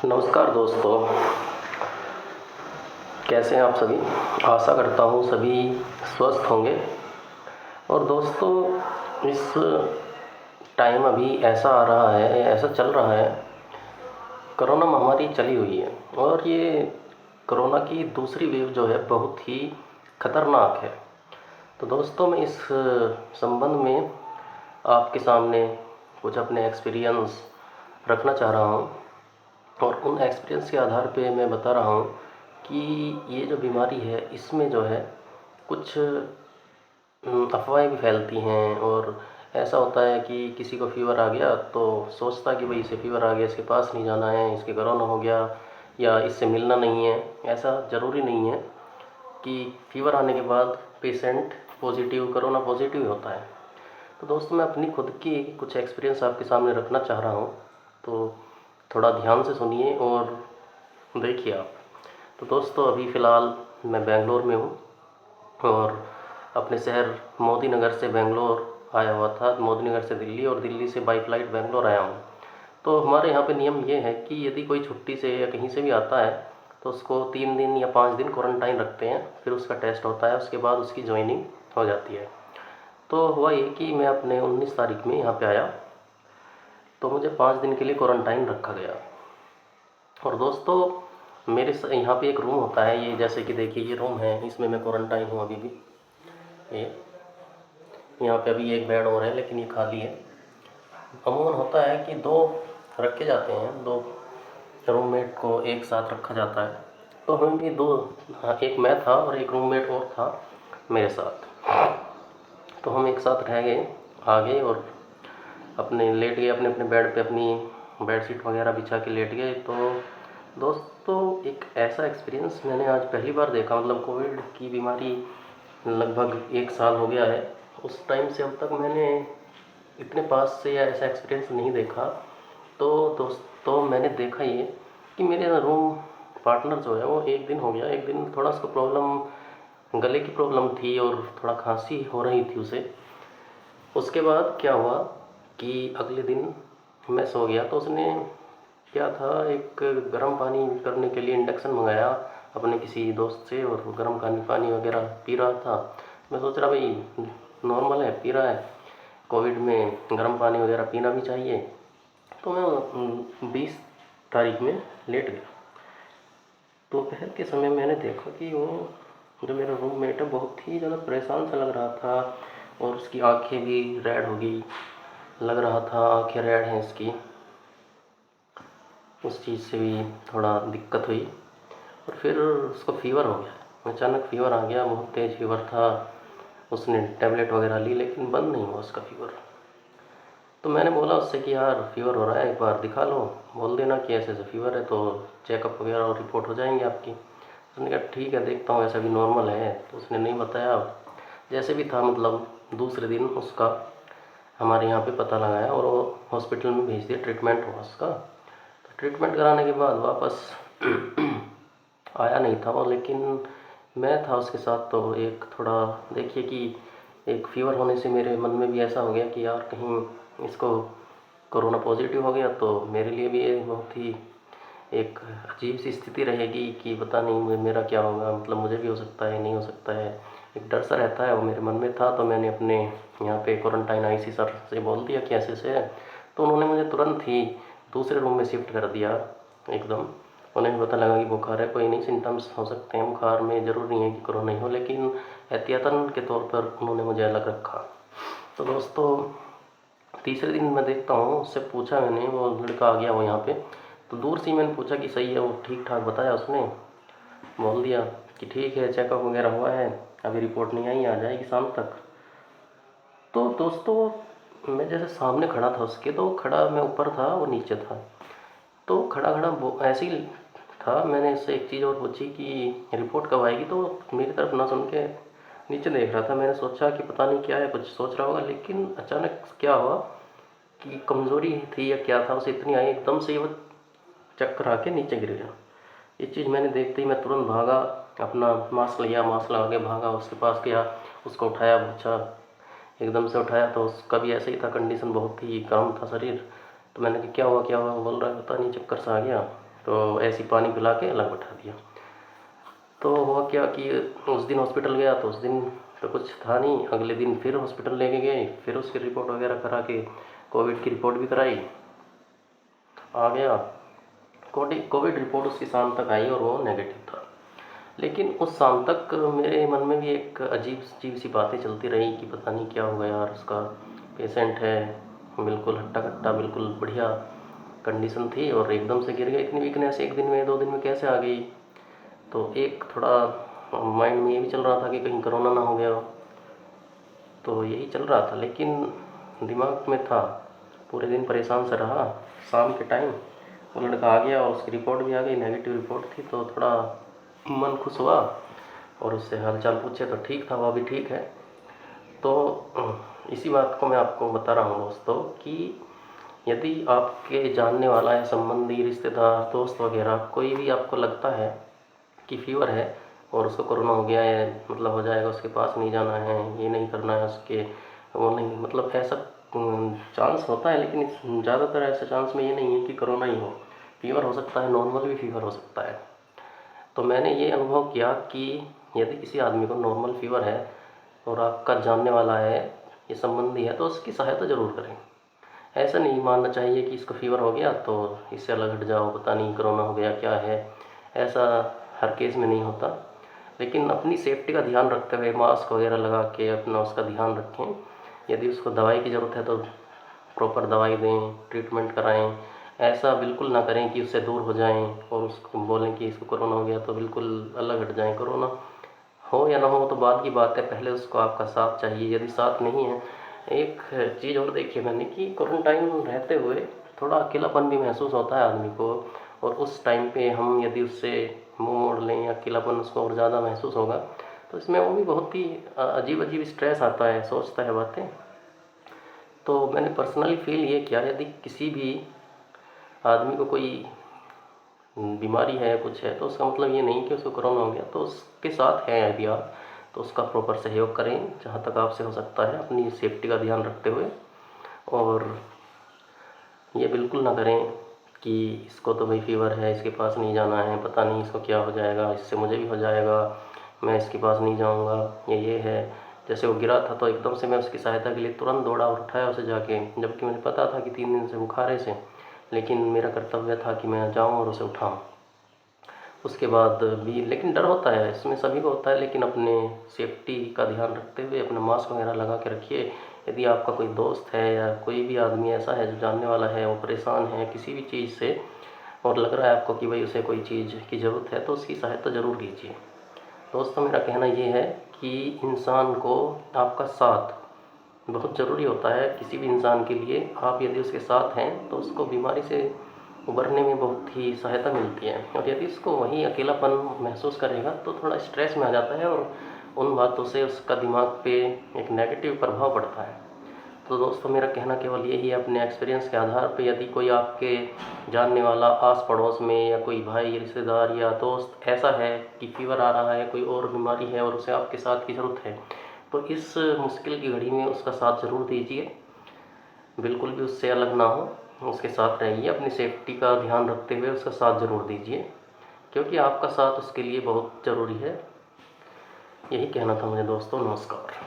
नमस्कार दोस्तों, कैसे हैं आप सभी। आशा करता हूँ सभी स्वस्थ होंगे। और दोस्तों, इस टाइम अभी ऐसा आ रहा है, ऐसा चल रहा है, कोरोना महामारी चली हुई है और ये कोरोना की दूसरी वेव जो है बहुत ही खतरनाक है। तो दोस्तों, मैं इस संबंध में आपके सामने कुछ अपने एक्सपीरियंस रखना चाह रहा हूँ और उन एक्सपीरियंस के आधार पे मैं बता रहा हूँ कि ये जो बीमारी है इसमें जो है कुछ अफवाहें भी फैलती हैं। और ऐसा होता है कि किसी को फ़ीवर आ गया तो सोचता कि भाई इसे फ़ीवर आ गया, इसके पास नहीं जाना है, इसके कोरोना हो गया या इससे मिलना नहीं है। ऐसा ज़रूरी नहीं है कि फ़ीवर आने के बाद पेशेंट पॉजिटिव कोरोना पॉजिटिव होता है। तो दोस्तों, मैं अपनी खुद की कुछ एक्सपीरियंस आपके सामने रखना चाह रहा हूँ, तो थोड़ा ध्यान से सुनिए और देखिए आप। तो दोस्तों, अभी फ़िलहाल मैं बेंगलोर में हूँ और अपने शहर मोदी नगर से बेंगलोर आया हुआ था, मोदी नगर से दिल्ली और दिल्ली से बाई फ़्लाइट बेंगलोर आया हूँ। तो हमारे यहाँ पे नियम ये है कि यदि कोई छुट्टी से या कहीं से भी आता है तो उसको 3 दिन या 5 दिन क्वारंटाइन रखते हैं, फिर उसका टेस्ट होता है, उसके बाद उसकी ज्वाइनिंग हो जाती है। तो हुआ ये कि मैं अपने 19 तारीख में यहाँ पे आया, तो मुझे 5 दिन के लिए क्वारंटाइन रखा गया। और दोस्तों, यहाँ पे एक रूम होता है, ये जैसे कि देखिए ये रूम है, इसमें मैं क्वारंटाइन हूँ अभी भी। ये यहाँ पे अभी एक बेड और है लेकिन ये खाली है। अमूमन होता है कि दो रखे जाते हैं, दो रूममेट को एक साथ रखा जाता है। तो हम भी दो, हाँ, एक मैं था और एक रूममेट और था मेरे साथ। तो हम एक साथ रह गए, आ गए और अपने लेट गए अपने अपने बेड पे, अपनी बेडशीट वगैरह बिछा के लेट गए। तो दोस्तों, एक ऐसा एक्सपीरियंस मैंने आज पहली बार देखा। मतलब कोविड की बीमारी लगभग 1 साल हो गया है, उस टाइम से अब तक मैंने इतने पास से या ऐसा एक्सपीरियंस नहीं देखा। तो दोस्तों, मैंने देखा ये कि मेरे रूम पार्टनर जो है वो एक दिन हो गया, एक दिन थोड़ा उसको प्रॉब्लम, गले की प्रॉब्लम थी और थोड़ा खांसी हो रही थी उसे। उसके बाद क्या हुआ कि अगले दिन मैं सो गया तो उसने क्या था, एक गर्म पानी करने के लिए इंडक्शन मंगाया अपने किसी दोस्त से और गर्म पानी पानी वगैरह पी रहा था। मैं सोच रहा भाई नॉर्मल है, पी रहा है, कोविड में गर्म पानी वगैरह पीना भी चाहिए। तो मैं 20 तारीख में लेट गया। दोपहर के समय मैंने देखा कि वो जो मेरा रूममेट है बहुत ही ज़्यादा परेशान सा लग रहा था और उसकी आंखें भी रेड हो गई, लग रहा था आंखें रेड हैं इसकी। उस चीज़ से भी थोड़ा दिक्कत हुई और फिर उसको फ़ीवर हो गया, अचानक फ़ीवर आ गया, बहुत तेज़ फ़ीवर था। उसने टैबलेट वगैरह ली लेकिन बंद नहीं हुआ उसका फ़ीवर। तो मैंने बोला उससे कि यार फ़ीवर हो रहा है, एक बार दिखा लो, बोल देना कि ऐसे ऐसे फ़ीवर है तो चेकअप वगैरह और रिपोर्ट हो जाएंगी आपकी। उसने कहा ठीक है, देखता हूँ, ऐसा भी नॉर्मल है। तो उसने नहीं बताया, जैसे भी था मतलब दूसरे दिन उसका हमारे यहाँ पे पता लगाया और वो हॉस्पिटल में भेज दिया, ट्रीटमेंट हुआ उसका। तो ट्रीटमेंट कराने के बाद वापस आया नहीं था वो, लेकिन मैं था उसके साथ। तो एक थोड़ा देखिए कि एक फ़ीवर होने से मेरे मन में भी ऐसा हो गया कि यार कहीं इसको कोरोना पॉजिटिव हो गया तो मेरे लिए भी ये बहुत ही एक अजीब सी स्थिति रहेगी कि पता नहीं मेरा क्या होगा, मतलब मुझे भी हो सकता है, नहीं हो सकता है, एक डर सा रहता है, वो मेरे मन में था। तो मैंने अपने यहाँ पे क्वारंटाइन आईसी सर से बोल दिया कि ऐसे ऐसे है। तो उन्होंने मुझे तुरंत ही दूसरे रूम में शिफ्ट कर दिया एकदम। उन्हें पता लगा कि बुखार है, कोई नहीं, सिम्टम्स हो सकते हैं बुखार में, ज़रूरी नहीं है कि कोरोना ही हो, लेकिन एहतियातन के तौर पर उन्होंने मुझे अलग रखा। तो दोस्तों, तीसरे दिन मैं देखता हूँ, उससे पूछा मैंने, वो लड़का आ गया वो यहाँ पे। तो दूर से ही मैंने पूछा कि सही है, वो ठीक ठाक बताया उसने, बोल दिया कि ठीक है, चेकअप वगैरह हुआ है, अभी रिपोर्ट नहीं आई, आ जाएगी शाम तक। तो दोस्तों, मैं जैसे सामने खड़ा था उसके, तो खड़ा मैं ऊपर था, वो नीचे था। तो खड़ा खड़ा वो ऐसे ही था, मैंने उससे एक चीज़ और पूछी कि रिपोर्ट कब आएगी, तो मेरी तरफ ना सुन के नीचे देख रहा था। मैंने सोचा कि पता नहीं क्या है, कुछ सोच रहा होगा, लेकिन अचानक क्या हुआ कि कमज़ोरी थी या क्या था, उसे इतनी आई एकदम से ही वो चक्कर आके नीचे गिर गया। ये चीज़ मैंने देखते ही मैं तुरंत भागा, अपना मास्क लिया, मास्क लगा के भागा, उसके पास गया, उसको उठाया, पूछा, एकदम से उठाया तो उसका भी ऐसा ही था, कंडीशन बहुत ही गर्म था शरीर। तो मैंने कहा क्या हुआ क्या हुआ, बोल रहा है पता नहीं चक्कर सा आ गया। तो ऐसे ही पानी पिला के अलग बैठा दिया। तो हुआ क्या कि उस दिन हॉस्पिटल गया तो उस दिन तो कुछ था नहीं, अगले दिन फिर हॉस्पिटल लेके गए, फिर उसकी रिपोर्ट वगैरह करा के कोविड की रिपोर्ट भी कराई, आ गया कोविड रिपोर्ट उसकी शाम तक आई और वो नेगेटिव था। लेकिन उस शाम तक मेरे मन में भी एक अजीब अजीब सी बातें चलती रही कि पता नहीं क्या हो गया यार, उसका पेशेंट है, बिल्कुल हट्टा कट्टा, बिल्कुल बढ़िया कंडीशन थी और एकदम से गिर गया। इतनी वीकनेस एक दिन में 2 दिन में कैसे आ गई? तो एक थोड़ा माइंड में ये भी चल रहा था कि कहीं कोरोना ना हो गया हो, तो यही चल रहा था। लेकिन दिमाग में था, पूरे दिन परेशान से रहा। शाम के टाइम वो लड़का आ गया और उसकी रिपोर्ट भी आ गई, नेगेटिव रिपोर्ट थी, तो थोड़ा मन खुश हुआ और उससे हाल चाल पूछे तो ठीक था, वह भी ठीक है। तो इसी बात को मैं आपको बता रहा हूँ दोस्तों कि यदि आपके जानने वाला है, संबंधी, रिश्तेदार, दोस्त वगैरह, कोई भी आपको लगता है कि फीवर है और उसको कोरोना हो गया है, मतलब हो जाएगा, उसके पास नहीं जाना है, ये नहीं करना है, उसके वो नहीं, मतलब ऐसा चांस होता है, लेकिन ज़्यादातर ऐसे चांस में ये नहीं है कि कोरोना ही हो। फीवर हो सकता है, नॉर्मल भी फीवर हो सकता है। तो मैंने ये अनुभव किया कि यदि किसी आदमी को नॉर्मल फीवर है और आपका जानने वाला है, ये संबंधी है, तो उसकी सहायता ज़रूर करें। ऐसा नहीं मानना चाहिए कि इसको फीवर हो गया तो इससे अलग हट जाओ, पता नहीं कोरोना हो गया क्या है। ऐसा हर केस में नहीं होता, लेकिन अपनी सेफ्टी का ध्यान रखते हुए मास्क वगैरह लगा के अपना उसका ध्यान रखें। यदि उसको दवाई की ज़रूरत है तो प्रॉपर दवाई दें, ट्रीटमेंट कराएं। ऐसा बिल्कुल ना करें कि उससे दूर हो जाएं और उसको बोलें कि इसको कोरोना हो गया तो बिल्कुल अलग हट जाएं। कोरोना हो या ना हो तो बाद की बात है, पहले उसको आपका साथ चाहिए। यदि साथ नहीं है, एक चीज़ और देखी मैंने कि क्वारंटाइन रहते हुए थोड़ा अकेलापन भी महसूस होता है आदमी को, और उस टाइम पे हम यदि उससे मुंह मोड़ लें या अकेलापन उसको और ज़्यादा महसूस होगा, तो इसमें वो भी बहुत ही अजीब अजीब स्ट्रेस आता है, सोचता है बातें। तो मैंने पर्सनली फील ये किया, यदि किसी भी आदमी को कोई बीमारी है, कुछ है, तो उसका मतलब ये नहीं कि उसको कोरोना हो गया। तो उसके साथ है यदि आप, तो उसका प्रॉपर सहयोग करें जहाँ तक आपसे हो सकता है, अपनी सेफ्टी का ध्यान रखते हुए। और ये बिल्कुल ना करें कि इसको तो भाई फीवर है, इसके पास नहीं जाना है, पता नहीं इसको क्या हो जाएगा, इससे मुझे भी हो जाएगा, मैं इसके पास नहीं जाऊंगा, ये है। जैसे वो गिरा था तो एकदम से मैं उसकी सहायता के लिए तुरंत दौड़ा और उठाया उसे जाके, जबकि मुझे पता था कि 3 दिन से बुखार है इसे, लेकिन मेरा कर्तव्य था कि मैं जाऊँ और उसे उठाऊँ। उसके बाद भी लेकिन डर होता है, इसमें सभी को होता है, लेकिन अपने सेफ्टी का ध्यान रखते हुए अपना मास्क वगैरह लगा के रखिए। यदि आपका कोई दोस्त है या कोई भी आदमी ऐसा है जो जानने वाला है, वो परेशान है किसी भी चीज़ से और लग रहा है आपको कि भाई उसे कोई चीज़ की ज़रूरत है, तो उसकी सहायता ज़रूर कीजिए। दोस्तों, मेरा कहना ये है कि इंसान को आपका साथ बहुत ज़रूरी होता है। किसी भी इंसान के लिए आप यदि उसके साथ हैं तो उसको बीमारी से उबरने में बहुत ही सहायता मिलती है, और यदि उसको वही अकेलापन महसूस करेगा तो थोड़ा स्ट्रेस में आ जाता है और उन बातों से उसका दिमाग पे एक नेगेटिव प्रभाव पड़ता है। तो दोस्तों, मेरा कहना केवल यही है, अपने एक्सपीरियंस के आधार पे, यदि कोई आपके जानने वाला आस पड़ोस में या कोई भाई, रिश्तेदार या दोस्त ऐसा है कि फीवर आ रहा है, कोई और बीमारी है और उसे आपके साथ की ज़रूरत है, तो इस मुश्किल की घड़ी में उसका साथ ज़रूर दीजिए। बिल्कुल भी उससे अलग ना हो, उसके साथ रहिए, अपनी सेफ्टी का ध्यान रखते हुए उसका साथ ज़रूर दीजिए, क्योंकि आपका साथ उसके लिए बहुत ज़रूरी है। यही कहना था मुझे दोस्तों। नमस्कार।